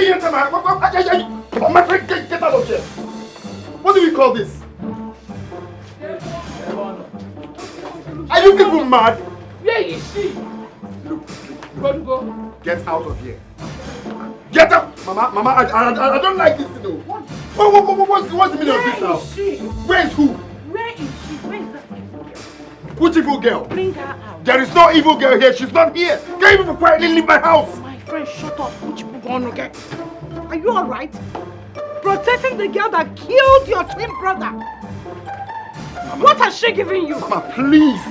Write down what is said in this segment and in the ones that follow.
me enter my house. My friend, get out of here. What do we call this? Are you people mad? Where is she? Look, go. Get out of here. Get out! Mama, I don't like this, you know. What's the meaning of this now? Where is she? Where is who? Where is she? Where is that evil girl? Which evil girl? Bring her out. There is no evil girl here. She's not here. Can you even quietly leave my house? My friend, shut up. Which one again? Are you alright? Protecting the girl that killed your twin brother. Mama, what has she given you? Mama, please.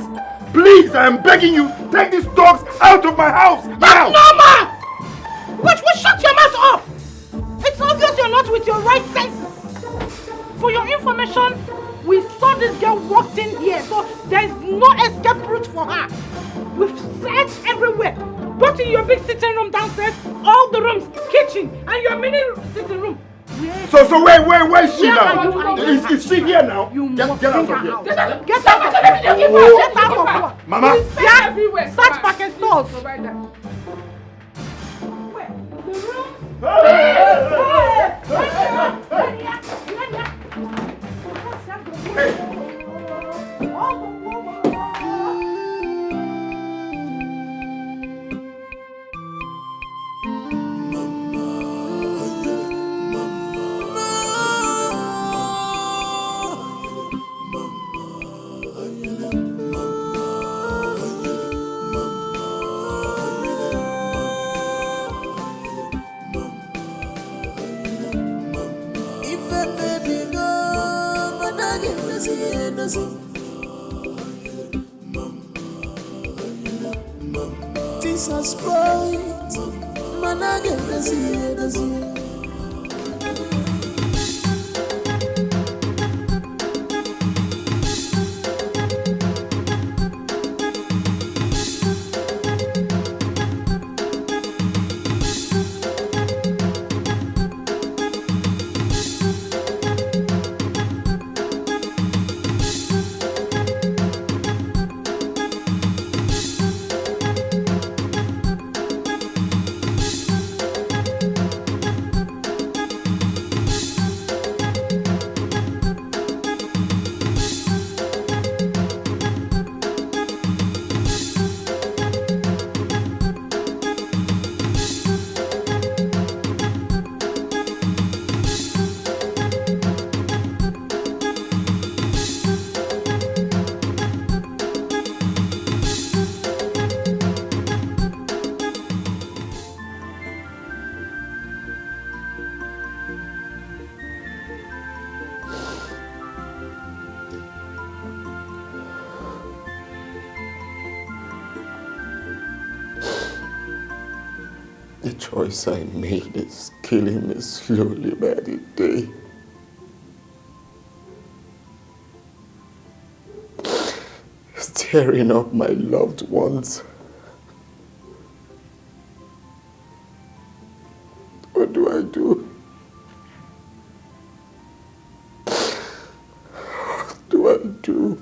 Please, I am begging you. Take these dogs out of my house. Now! Mama! What? Shut your mouth up! It's obvious you're not with your right senses. For your information, we saw this girl walked in here, so there's no escape route for her. We've searched everywhere. Both in your big sitting room downstairs, all the rooms, kitchen, and your mini sitting room. So where is she now? Is she here now? Get out of here. Get out of here. Get out of here. Mama. Yeah, search back and stores. The choice I made is killing me slowly by the day. It's tearing up my loved ones. What do I do? What do I do?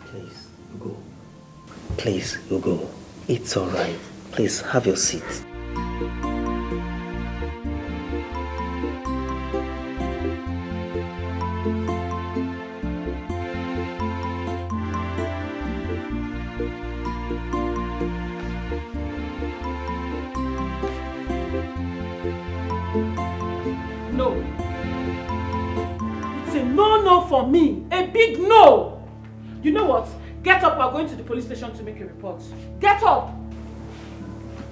Please, Ugo. Please, Ugo. It's all right. Please, have your seat. No. It's a no-no for me. A big no. You know what? Get up, we're going to the police station to make a report. Get up!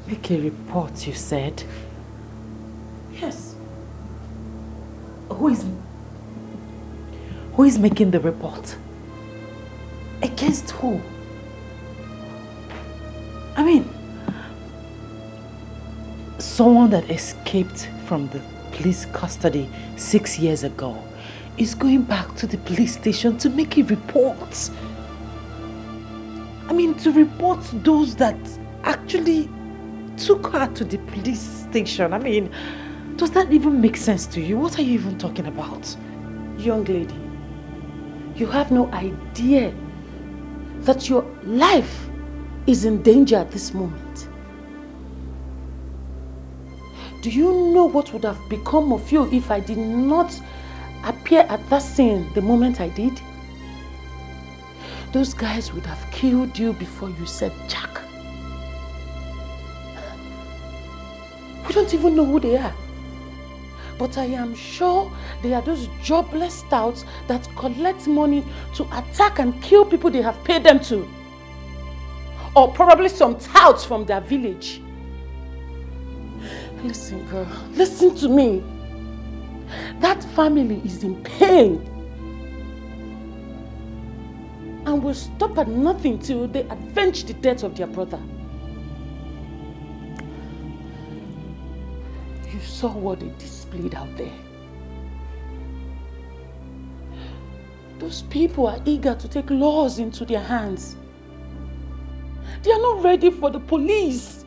Make a report, you said? Yes. Who is making the report? Against who? I mean, someone that escaped from the police custody 6 years ago is going back to the police station to make a report. I mean, to report those that actually took her to the police station. I mean, does that even make sense to you? What are you even talking about? Young lady, you have no idea that your life is in danger at this moment. Do you know what would have become of you if I did not appear at that scene the moment I did? Those guys would have killed you before you said Jack. We don't even know who they are. But I am sure they are those jobless touts that collect money to attack and kill people they have paid them to. Or probably some touts from their village. Listen, girl, listen to me. That family is in pain. And will stop at nothing till they avenge the death of their brother. You saw what they displayed out there. Those people are eager to take laws into their hands. They are not ready for the police.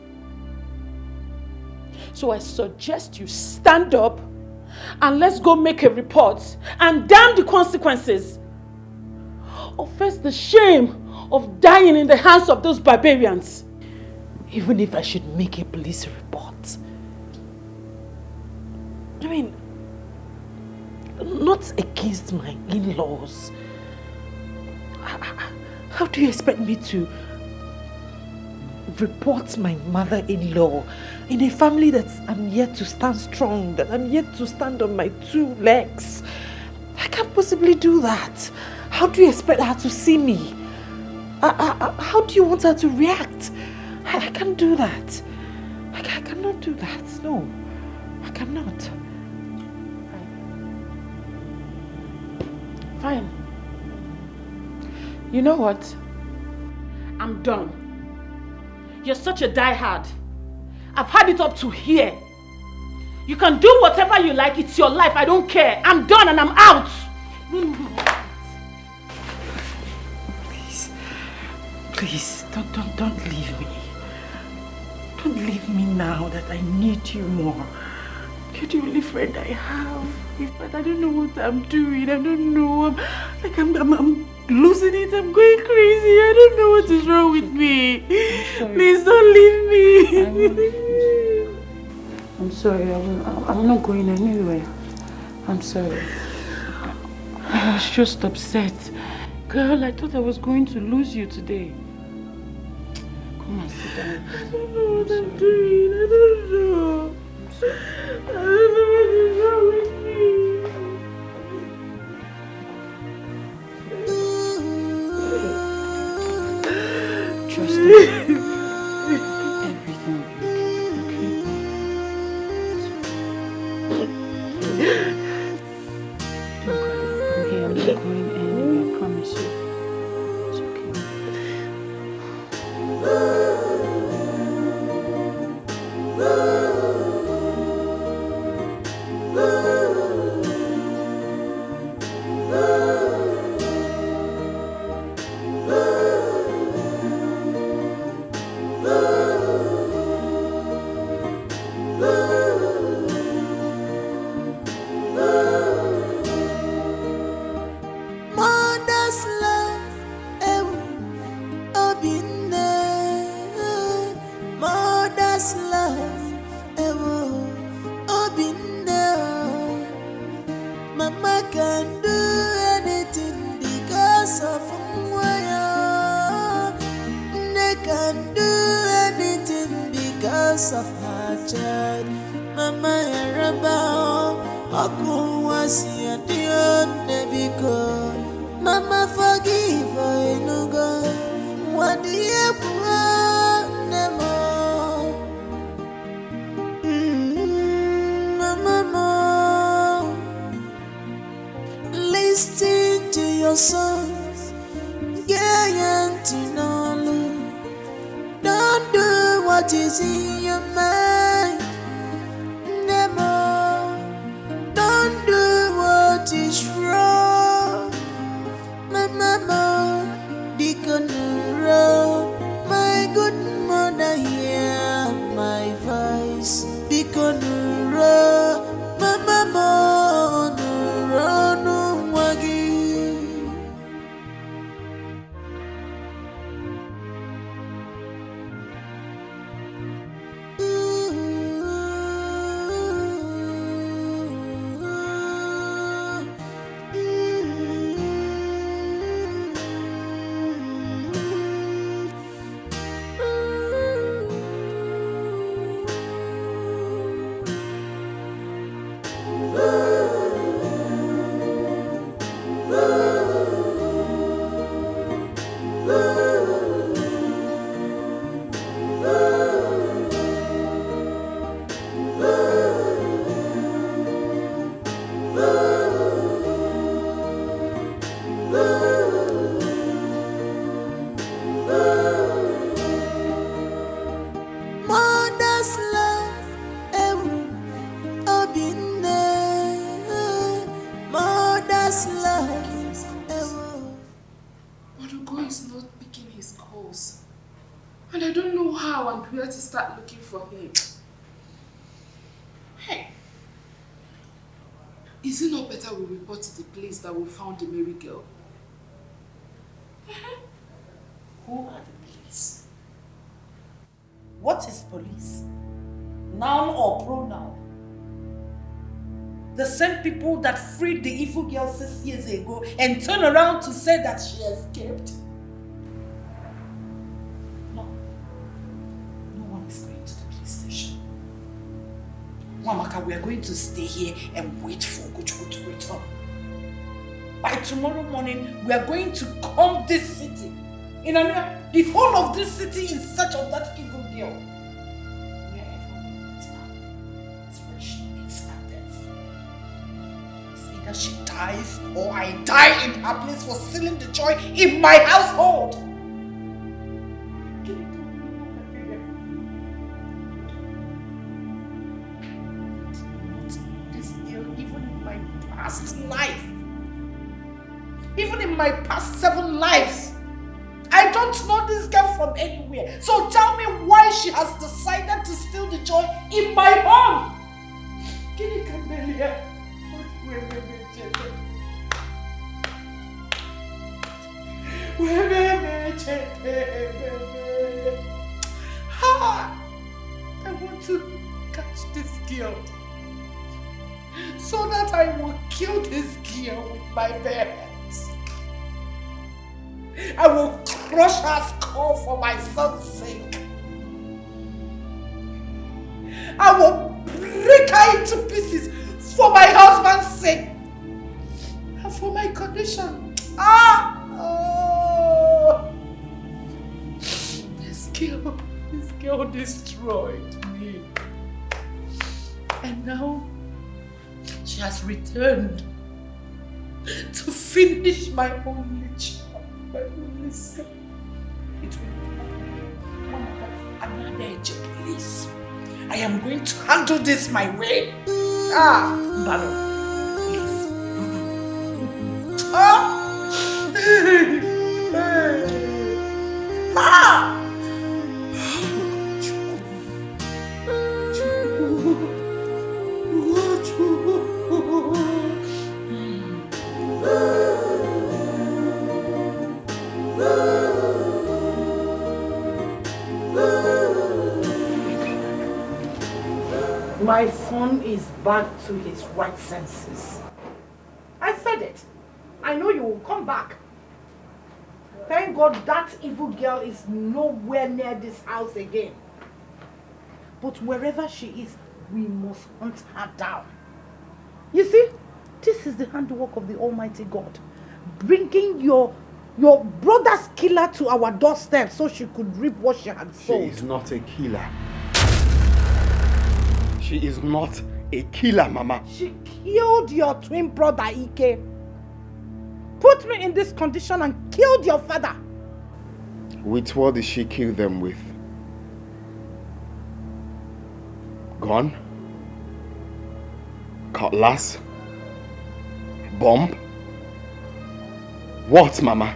So I suggest you stand up and let's go make a report and damn the consequences. Or face the shame of dying in the hands of those barbarians. Even if I should make a police report. I mean, not against my in-laws. How do you expect me to report my mother-in-law in a family that I'm yet to stand strong, that I'm yet to stand on my 2 legs? I can't possibly do that. How do you expect her to see me? How do you want her to react? I can't do that. I cannot do that. No, I cannot. Fine. You know what? I'm done. You're such a diehard. I've had it up to here. You can do whatever you like. It's your life. I don't care. I'm done and I'm out. Please, don't leave me. Don't leave me now that I need you more. You're the only friend I have. In fact, I don't know what I'm doing. I don't know. I'm losing it. I'm going crazy. I don't know what is wrong with me. Please don't leave me. I'm sorry. I'm not going anywhere. I'm sorry. I was just upset. Girl, I thought I was going to lose you today. Come on, sit down. I don't know what I'm doing. I don't know. I don't know what is wrong with me. Trust me. Everything will be okay. Don't cry. I'm here. I'm not going anywhere. I promise you. It's okay. Mother's love, mother's love. Wazico is not picking his calls. And I don't know how and where to start looking for him. Hey, is it not better we report to the police that we found the Mary girl? Who are the police? What is police? Noun or pronoun? The same people that freed the evil girl 6 years ago and turned around to say that she escaped? No. No one is going to the police station. Wamaka, we are going to stay here and wait for Gojo to return. By tomorrow morning, we are going to comb this city. In the whole of this city in search of that evil girl. Wherever we meet her, it's where she meets her death. It's either she dies or I die in her place for stealing the joy in my household. This girl, even in my past life, even in my past 7 lives, I don't know this girl from anywhere. So tell me why she has decided to steal the joy in my home. I want to catch this girl so that I will kill this girl with my bare hands. I will crush her skull for my son's sake. I will break her into pieces for my husband's sake. And for my condition. This girl destroyed me. And now she has returned to finish my only child. But listen, it will be another police. I am going to handle this my way. Baron, my son is back to his right senses. I said it. I know you will come back. Thank God that evil girl is nowhere near this house again. But wherever she is, we must hunt her down. You see, this is the handiwork of the Almighty God. Bringing your brother's killer to our doorstep so she could reap what she had sown. She is not a killer. She is not a killer, Mama. She killed your twin brother, Ike. Put me in this condition and killed your father. With what did she kill them with? Gun? Cutlass? Bomb? What, Mama?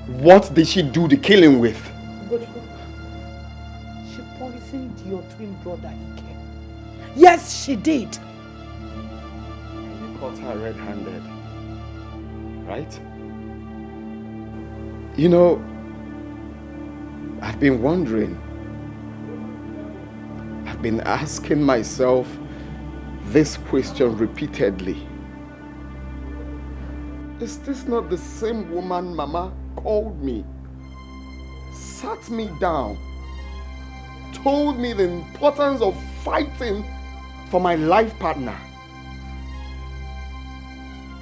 What did she do the killing with? She poisoned your twin brother, Ike. Yes, she did. You caught her red-handed, right? You know, I've been wondering. I've been asking myself this question repeatedly. Is this not the same woman Mama called me, sat me down, told me the importance of fighting for my life partner,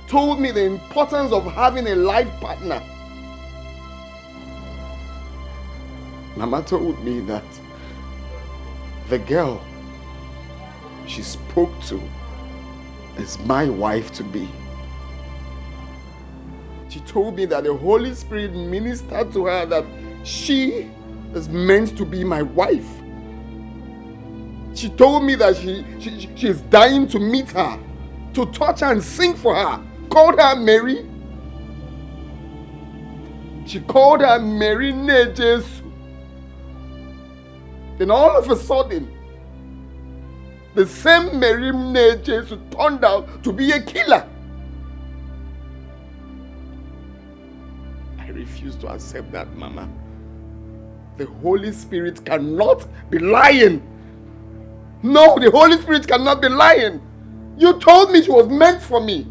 told me the importance of having a life partner Mama told me that the girl she spoke to is my wife to be. She told me that the Holy Spirit ministered to her that she is meant to be my wife. She told me that she is dying to meet her, to touch her and sing for her. Called her Mary. She called her Mary Ne Jesu. Then all of a sudden, the same Mary Ne Jesu turned out to be a killer. I refuse to accept that, Mama. The Holy Spirit cannot be lying. No, the Holy Spirit cannot be lying. You told me she was meant for me.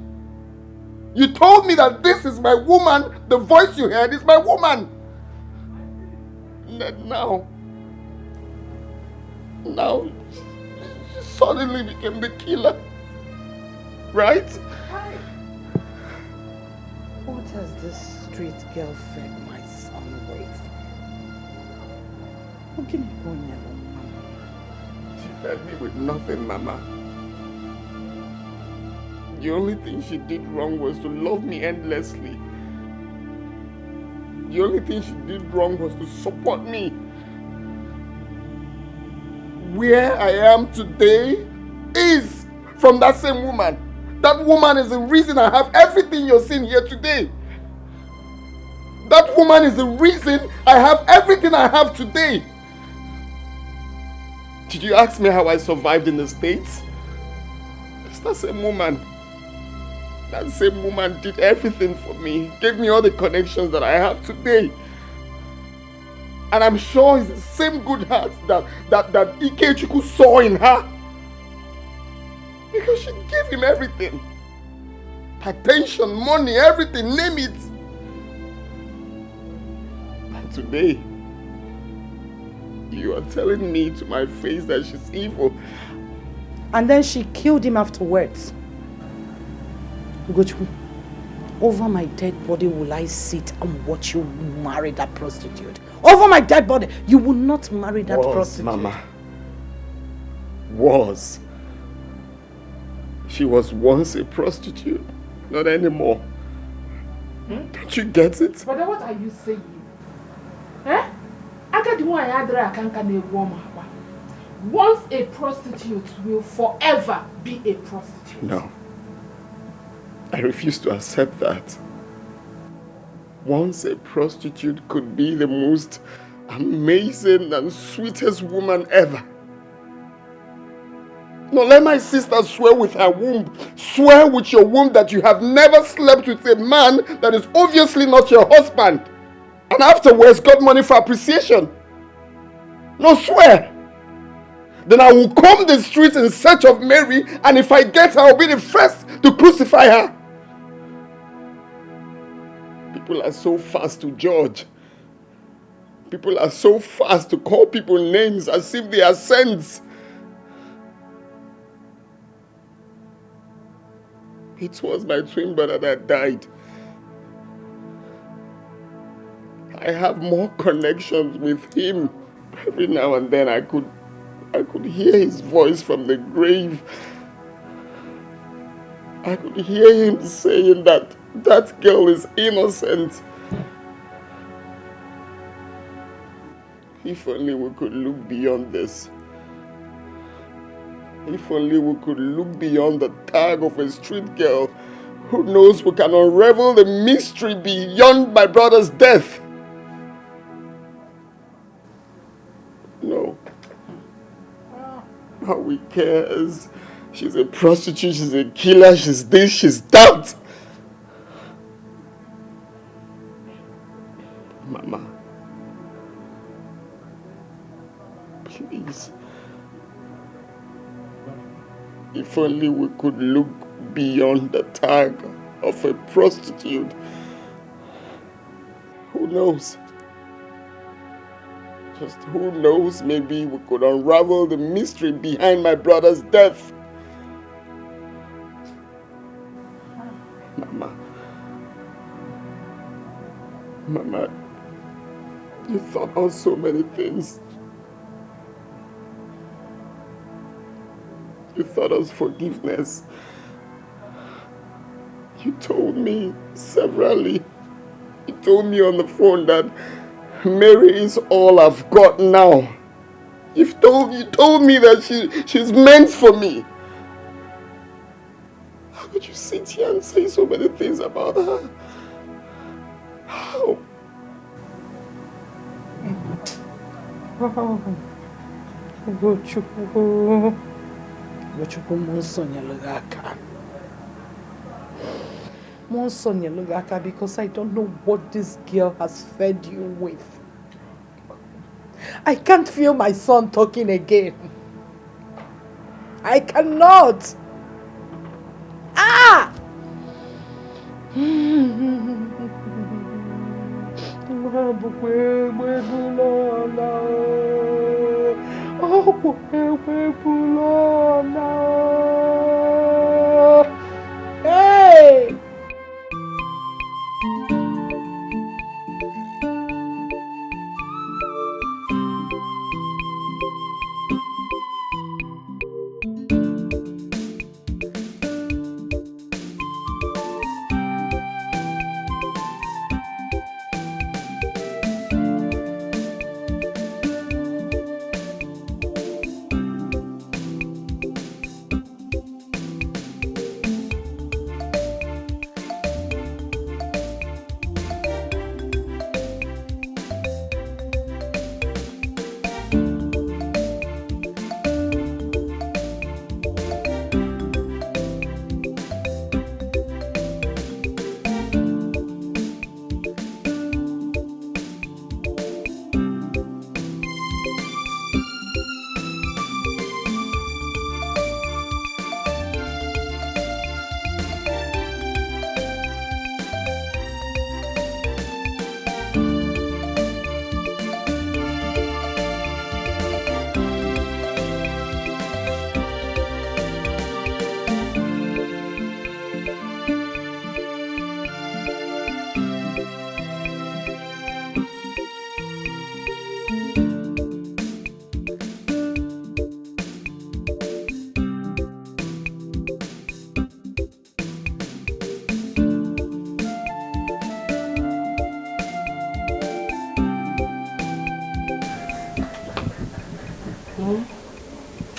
You told me that this is my woman. The voice you heard is my woman. And now she suddenly became the killer. Right? What has this street girl fed my son with? What can you go never, Mama? She fed me with nothing, Mama. The only thing she did wrong was to love me endlessly. The only thing she did wrong was to support me. Where I am today is from that same woman. That woman is the reason I have everything you're seeing here today. That woman is the reason I have everything I have today. Did you ask me how I survived in the States? It's that same woman. That same woman did everything for me, gave me all the connections that I have today. And I'm sure it's the same good heart that Ikechukwu saw in her. Because she gave him everything. Attention, money, everything, name it. And today, you are telling me to my face that she's evil. And then she killed him afterwards. Ugochukwu, over my dead body will I sit and watch you marry that prostitute. Over my dead body, you will not marry that prostitute. Mama. Was. She was once a prostitute, not anymore. Don't you get it? But what are you saying? Eh? Once a prostitute will forever be a prostitute. No. I refuse to accept that. Once a prostitute could be the most amazing and sweetest woman ever. No, let my sister swear with her womb. Swear with your womb that you have never slept with a man that is obviously not your husband. And afterwards got money for appreciation. No, swear. Then I will comb the streets in search of Mary, and if I get her, I'll be the first to crucify her. People are so fast to judge. People are so fast to call people names as if they are saints. It was my twin brother that died. I have more connections with him. Every now and then I could hear his voice from the grave. I could hear him saying that that girl is innocent. If only we could look beyond this. If only we could look beyond the tag of a street girl. Who knows, we can unravel the mystery beyond my brother's death. No. All we care is she's a prostitute, she's a killer, she's this, she's that. Mama. Please. If only we could look beyond the tag of a prostitute. Who knows? Just who knows, maybe we could unravel the mystery behind my brother's death. Mama. Mama, You taught us so many things. You taught us forgiveness. You told me severally. You told me on the phone that Mary is all I've got now. You told me that she's meant for me. How could you sit here and say so many things about her? How? Because I don't know what this girl has fed you with. I can't feel my son talking again. I cannot. Ah! Hey!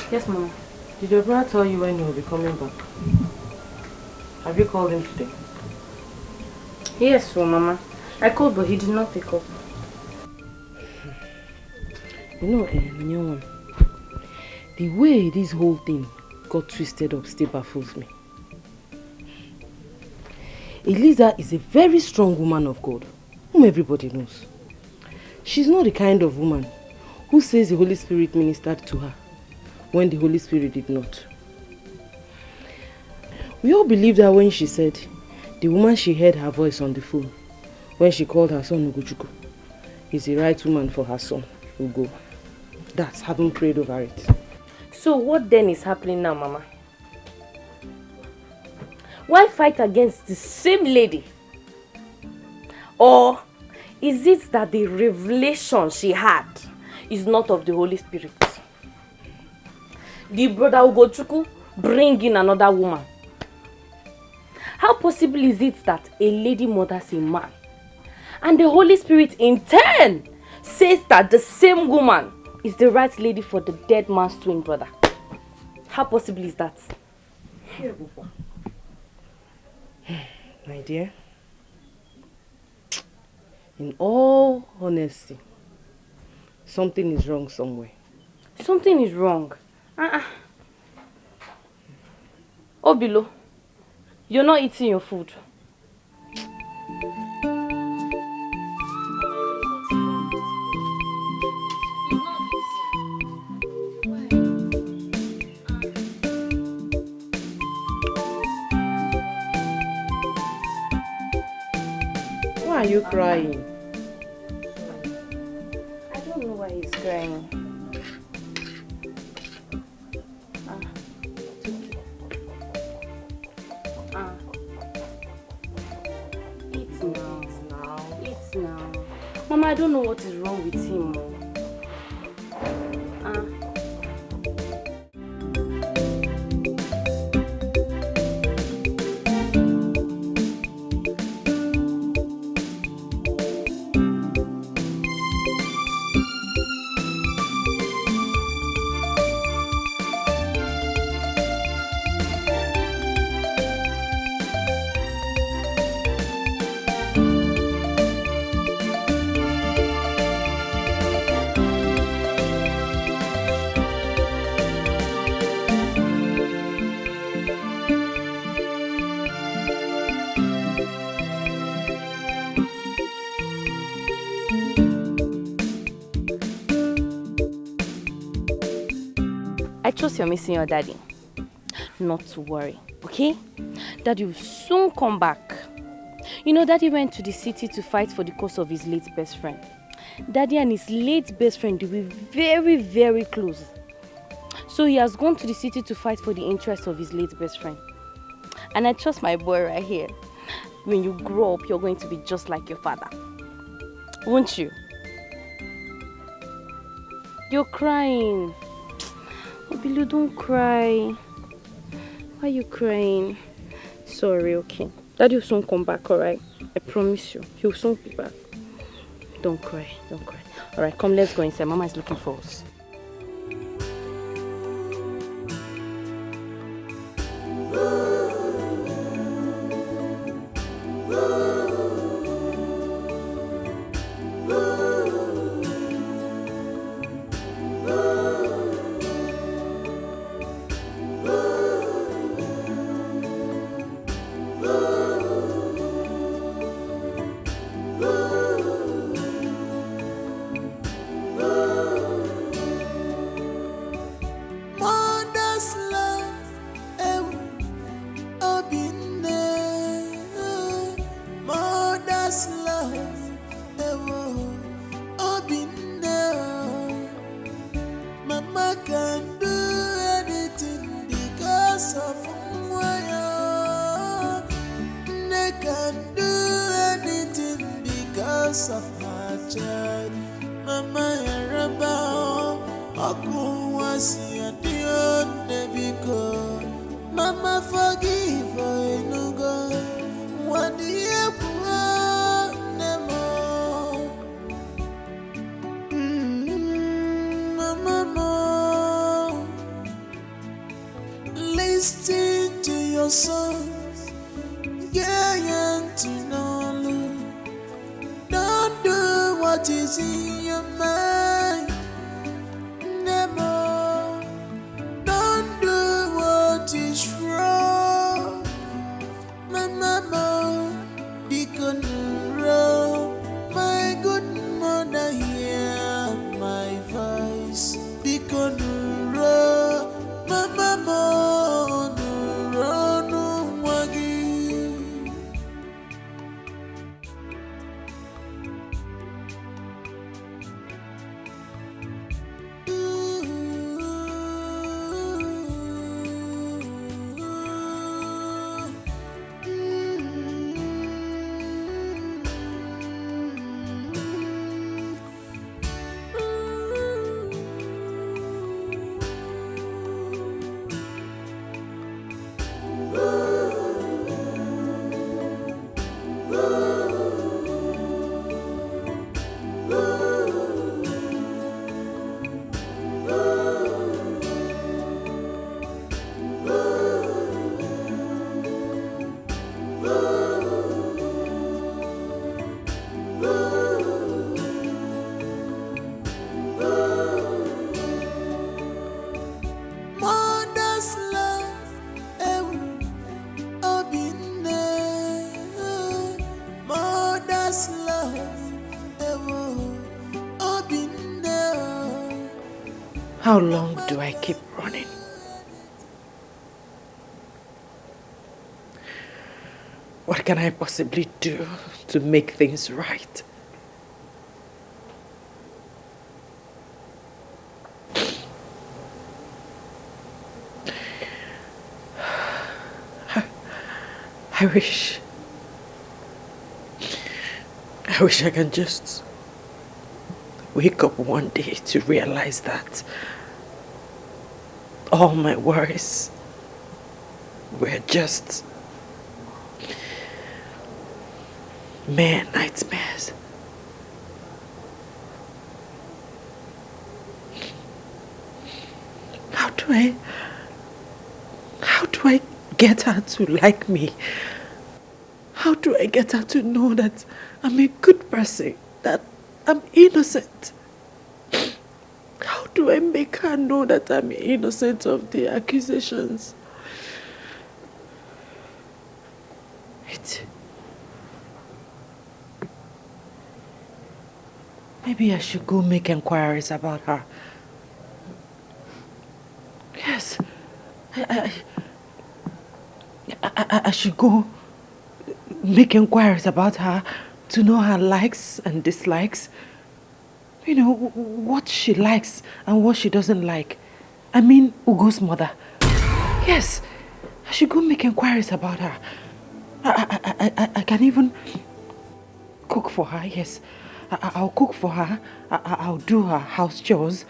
Yes, Mama. Did your brother tell you when he will be coming back? Have you called him today? Yes, so Mama. I called, but he did not pick up. You know, Nyowan, the way this whole thing got twisted up still baffles me. Eliza is a very strong woman of God, whom everybody knows. She's not the kind of woman who says the Holy Spirit ministered to her when the Holy Spirit did not. We all believed her when she said the woman she heard her voice on the phone when she called her son Ugochukwu is the right woman for her son, Ugo. That's having prayed over it. So what then is happening now, Mama? Why fight against the same lady? Or is it that the revelation she had is not of the Holy Spirit? The brother Ugochukwu bring in another woman. How possible is it that a lady murders a man and the Holy Spirit in turn says that the same woman is the right lady for the dead man's twin brother? How possible is that? My dear, in all honesty, something is wrong somewhere. Something is wrong. Obilo, you're not eating your food. Why are you crying? I don't know why he's crying. Eat now. Eat now. Mama, I don't know what is wrong with him. I trust you're missing your daddy. Not to worry, okay? Daddy will soon come back. You know, Daddy went to the city to fight for the cause of his late best friend. Daddy and his late best friend were very, very close. So he has gone to the city to fight for the interests of his late best friend. And I trust my boy right here. When you grow up, you're going to be just like your father. Won't you? You're crying. Obilu, don't cry. Why are you crying? Sorry, okay. Daddy will soon come back, alright? I promise you. He'll soon be back. Don't cry, don't cry. Alright, come, let's go inside. Mama is looking for us. How long do I keep running? What can I possibly do to make things right? I wish I can just wake up one day to realize that all my worries were just mere nightmares. How do I get her to like me? How do I get her to know that I'm a good person, that I'm innocent? How do I make her know that I'm innocent of the accusations? Maybe I should go make inquiries about her. Yes, I should go make inquiries about her to know her likes and dislikes. You know, what she likes and what she doesn't like. I mean, Ugo's mother. Yes, I should go make inquiries about her. I can even cook for her, yes. I'll cook for her. I'll do her house chores.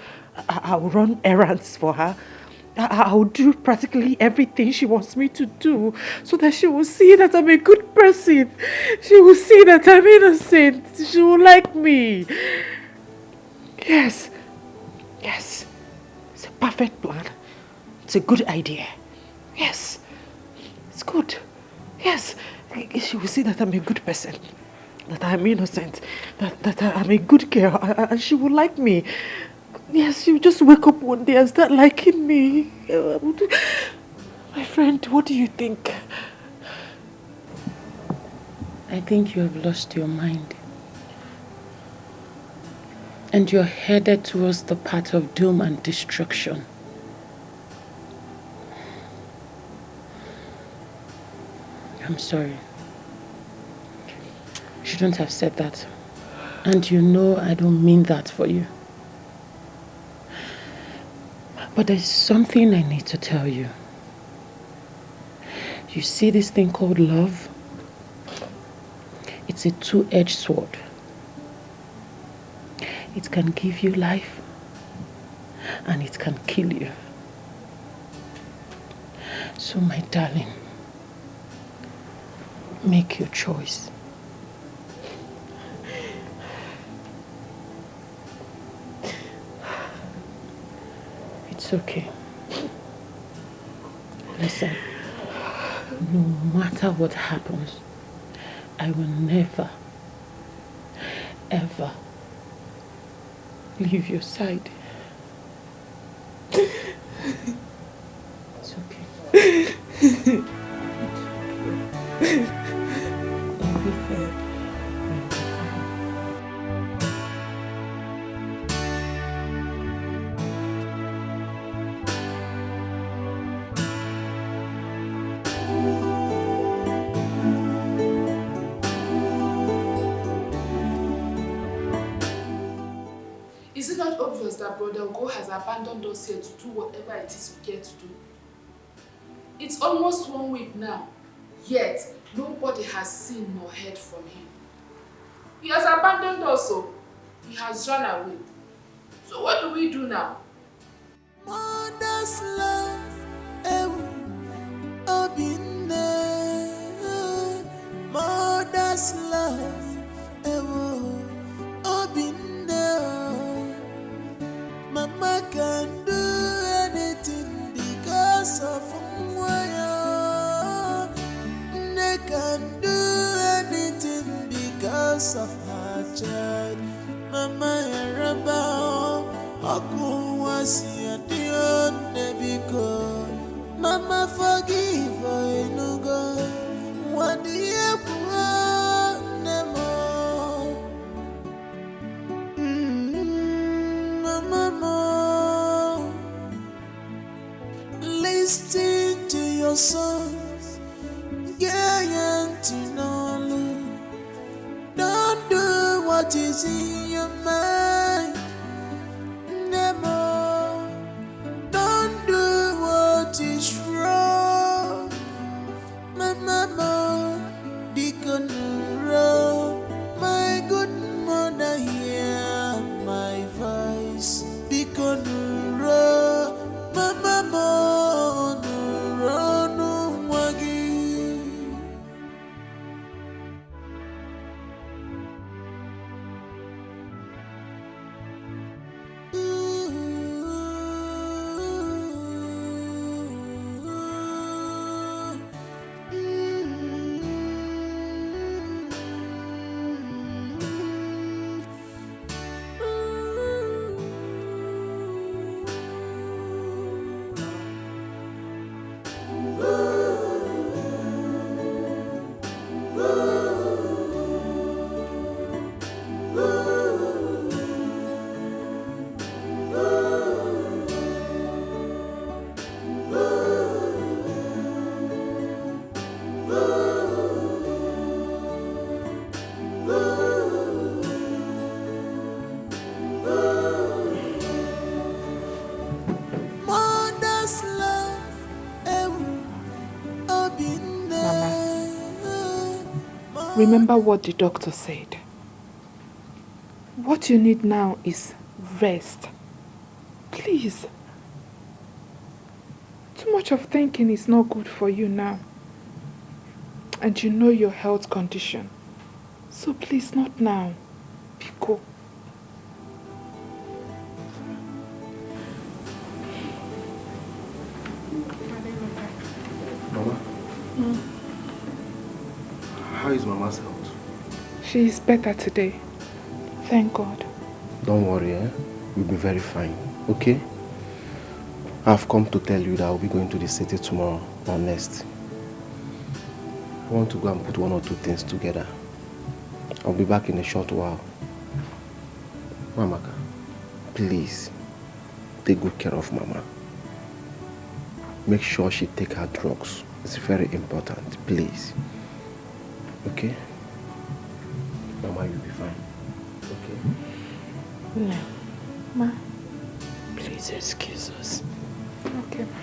I'll run errands for her. I'll do practically everything she wants me to do so that she will see that I'm a good person. She will see that I'm innocent. She will like me. Yes. Yes. It's a perfect plan. It's a good idea. Yes. It's good. Yes. She will see that I'm a good person. That I'm innocent. That I'm a good girl. And she will like me. Yes, she'll just wake up one day and start liking me. My friend, what do you think? I think you have lost your mind. And you're headed towards the path of doom and destruction. I'm sorry. You shouldn't have said that. And you know I don't mean that for you. But there's something I need to tell you. You see this thing called love? It's a two-edged sword. It can give you life and it can kill you. So my darling, make your choice. It's okay. Listen, no matter what happens, I will never, ever leave your side. It's okay. Everything. Is it not obvious that Brother Ugo has abandoned us here to do whatever it is we care to do? It's almost 1 week now, yet nobody has seen nor heard from him. He has abandoned us, so he has run away. So what do we do now? Mother's love, mother's love, Mama can do anything because of Mwaya. They can do anything because of her child. Mama Yaraba, Aku wasi adion nebiko. Mama forgive Enugo. What do you want nemo? Mama, listen to your sons, don't do what is in your mind. Nemo, don't do what is wrong. My mama, Deacon Row, my good mother here, my Remember what the doctor said. What you need now is rest. Please. Too much of thinking is not good for you now. And you know your health condition. So please, not now. Be cool. Mama? How is Mama's health? She is better today. Thank God. Don't worry, We'll be very fine, okay? I've come to tell you that I'll be going to the city tomorrow or next. I want to go and put one or two things together. I'll be back in a short while. Mamaka, please, take good care of Mama. Make sure she take her drugs. It's very important, please. Okay? Mama, you'll be fine. Okay? No. Ma. Please excuse us. Okay, ma.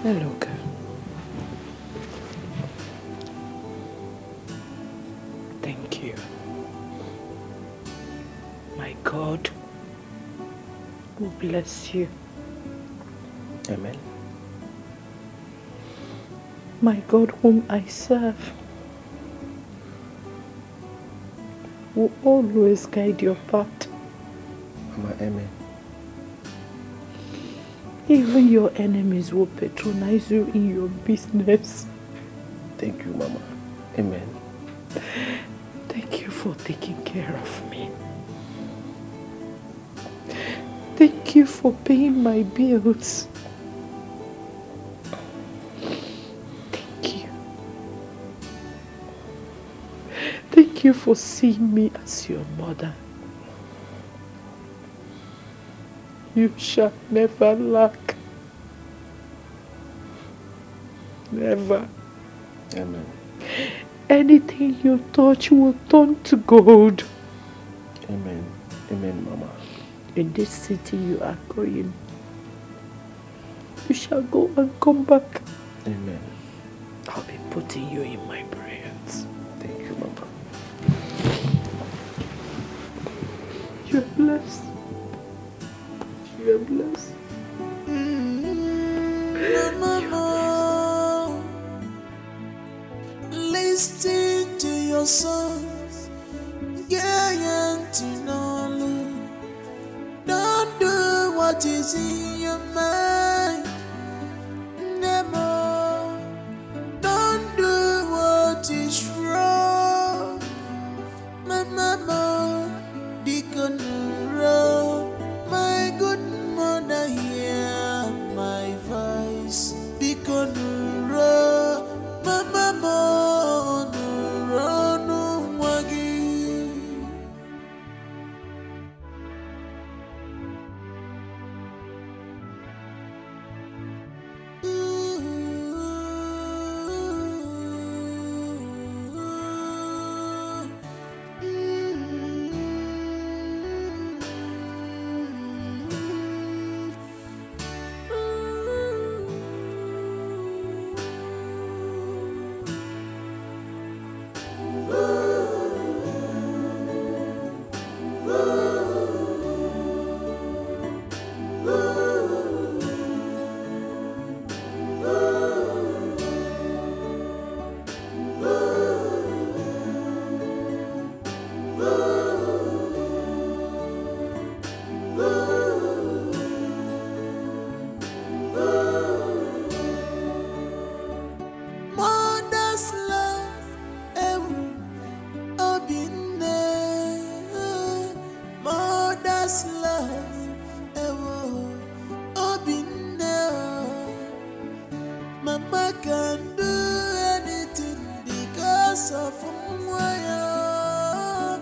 Hello, girl. Thank you. My God will bless you. Amen. My God whom I serve will always guide your path. Mama, amen. Even your enemies will patronize you in your business. Thank you, Mama. Amen. Thank you for taking care of me. Thank you for paying my bills. Thank you. Thank you for seeing me as your mother. You shall never lack. Never. Amen. Anything you touch will turn to gold. Amen. Amen, Mama. In this city you are going, you shall go and come back. Amen. I'll be putting you in my prayers. Thank you, Mama. You're blessed. You're blessed. Mama, listen to your songs. Don't do what is in your mind. Never. Don't do what is wrong. My mama, Deacon Row, my good mother, hear my voice. Deacon Row, my mama, no wagi. Mama can do anything because of Mwaya.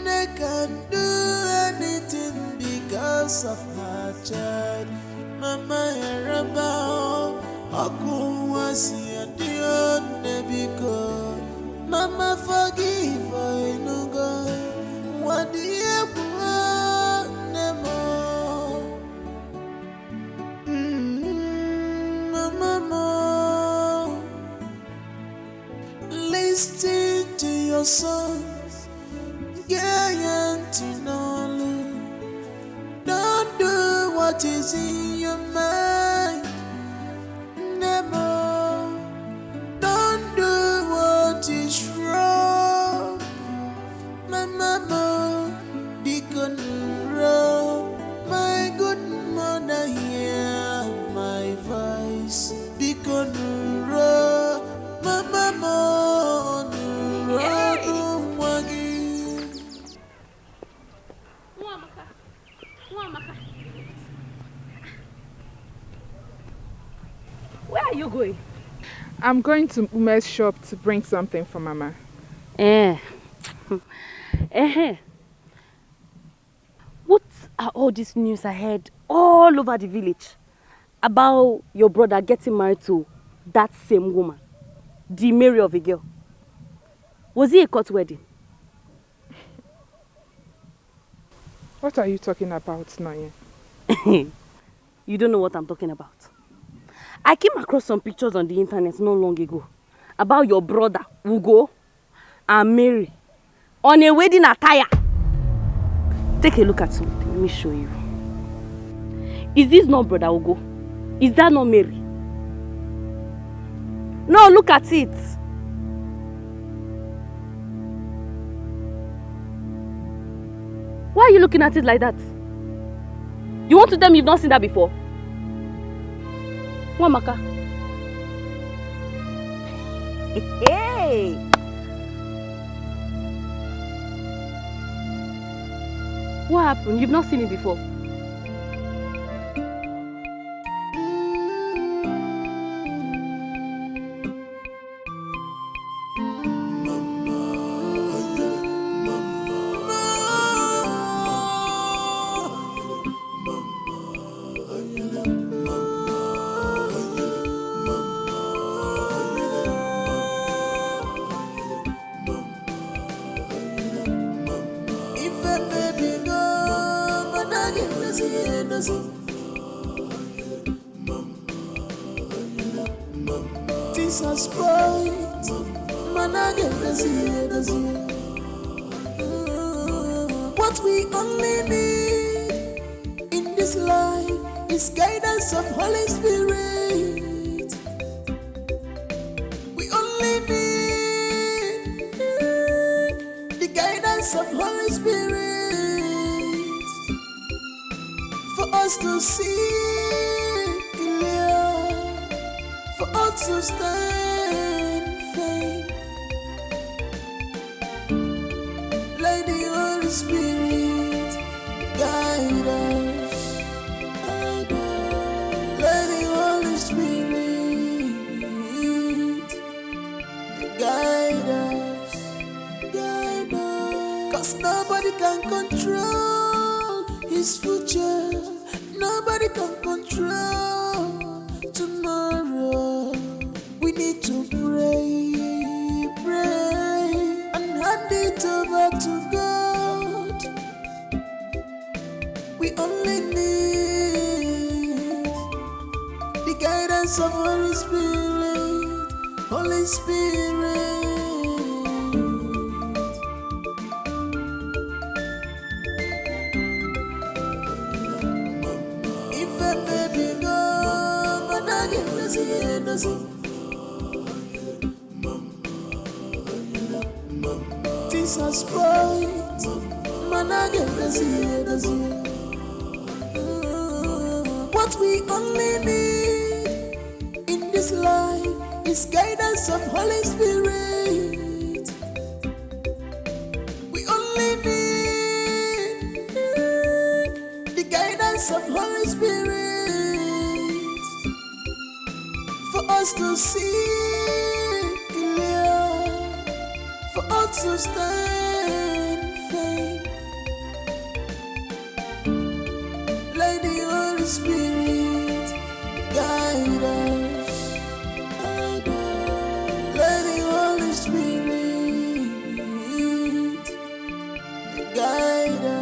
They can do anything because of her child. Mama Yaraba, Aku wasi adion nebiko. Mama forgive I no go. What do you want nemo? Mama, listen to your sons, don't do what is in your mind, Nemo. Don't do what is wrong, Mama. Be good, my good mother, hear my voice. Be good, Mama. Where are you going? I'm going to Ume's shop to bring something for Mama. What are all these news I heard all over the village about your brother getting married to that same woman, the Mary of a girl? Was it a court wedding? What are you talking about, Noye? You don't know what I'm talking about. I came across some pictures on the internet not long ago about your brother, Ugo, and Mary on a wedding attire. Take a look at something. Let me show you. Is this not brother Ugo? Is that not Mary? No, look at it. Why are you looking at it like that? You want to tell me you've not seen that before? Wamaka. Hey! What happened? You've not seen it before? What we only need in this life is guidance of Holy Spirit. We only need the guidance of Holy Spirit for us to see clear, for us to stand firm. Let the Holy Spirit guide us. Let the Holy Spirit guide us. Guide us. 'Cause nobody can control his future. Nobody can control tomorrow. We need to pray, and hand it over to God. We only need the guidance of Holy Spirit. Holy Spirit. If a baby go, but I get to see it, things are spoiled, man, I get to see it. What we only need in this life is guidance of Holy Spirit. We only need the guidance of Holy Spirit for us us to see clear, for us to stand firm. Let the Holy Spirit guide us. Let the Holy Spirit guide us.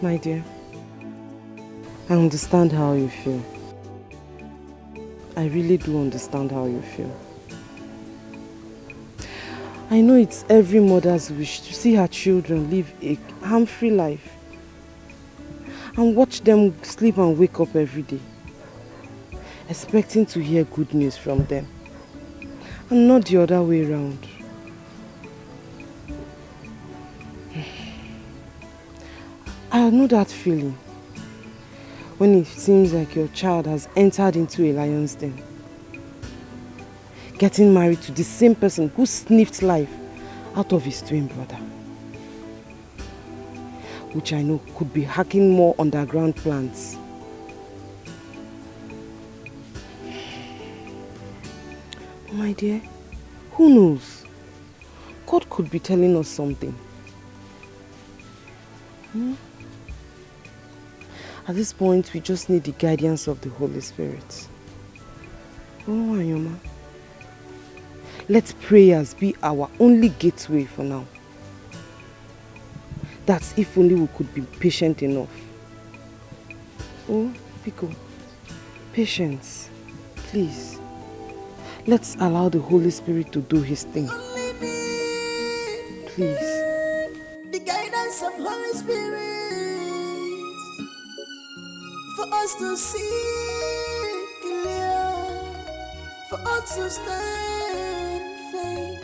My dear, I understand how you feel. I really do understand how you feel. I know it's every mother's wish to see her children live a harm-free life and watch them sleep and wake up every day, expecting to hear good news from them, and not the other way around. I know that feeling when it seems like your child has entered into a lion's den, getting married to the same person who sniffed life out of his twin brother, which I know could be hacking more underground plans. My dear, who knows? God could be telling us something. At this point, we just need the guidance of the Holy Spirit. Oh, Ayoma. Let prayers be our only gateway for now. That's if only we could be patient enough. Oh, Pico, patience, please. Let's allow the Holy Spirit to do His thing. Please. The guidance of Holy Spirit for us to see clear, for us to stand faith.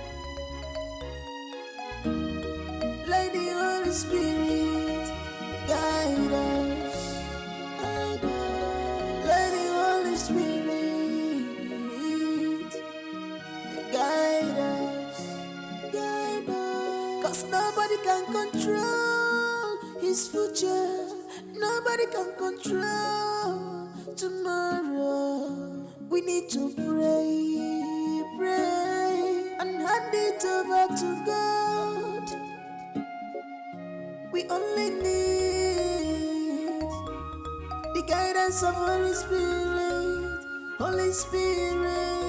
Let the Holy Spirit guide us, guide us. Let the Holy Spirit guide us, guide us. 'Cause nobody can control His future. Nobody can control tomorrow. We need to pray, pray, and hand it over to God. We only need the guidance of Holy Spirit, Holy Spirit.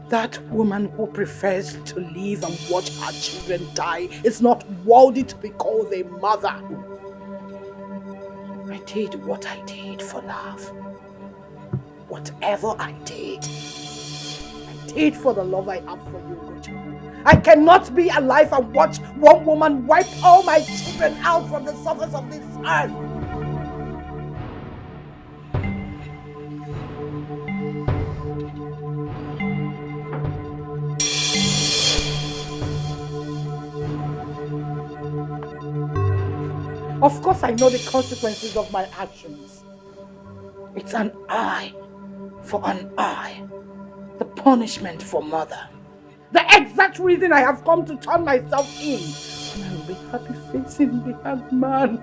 That woman who prefers to live and watch her children die is not worthy to be called a mother. I did what I did for love. Whatever I did for the love I have for you, Gojo. I cannot be alive and watch one woman wipe all my children out from the surface of this earth. Of course, I know the consequences of my actions. It's an eye for an eye. The punishment for mother. The exact reason I have come to turn myself in. And I will be happy facing the hard man.